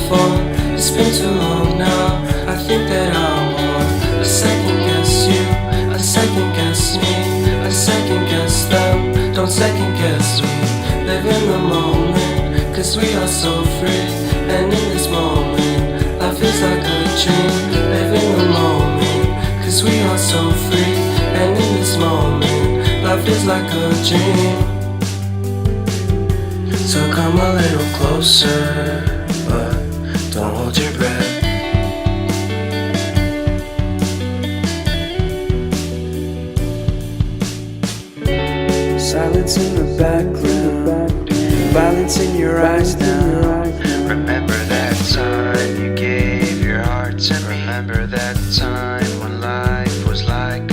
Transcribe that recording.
phone. It's been too long now, I think that I'm on. I second guess you, I second guess me, I second guess them. Don't second guess me. Live in the moment, cause we are so free. And in this moment, life is like a dream. Live in the moment, cause we are so free. And in this moment, life is like a dream. So come a little closer, but don't hold your breath. Silence in the background, violence in your eyes now. Remember that time you gave your heart to me. Remember that time when life was like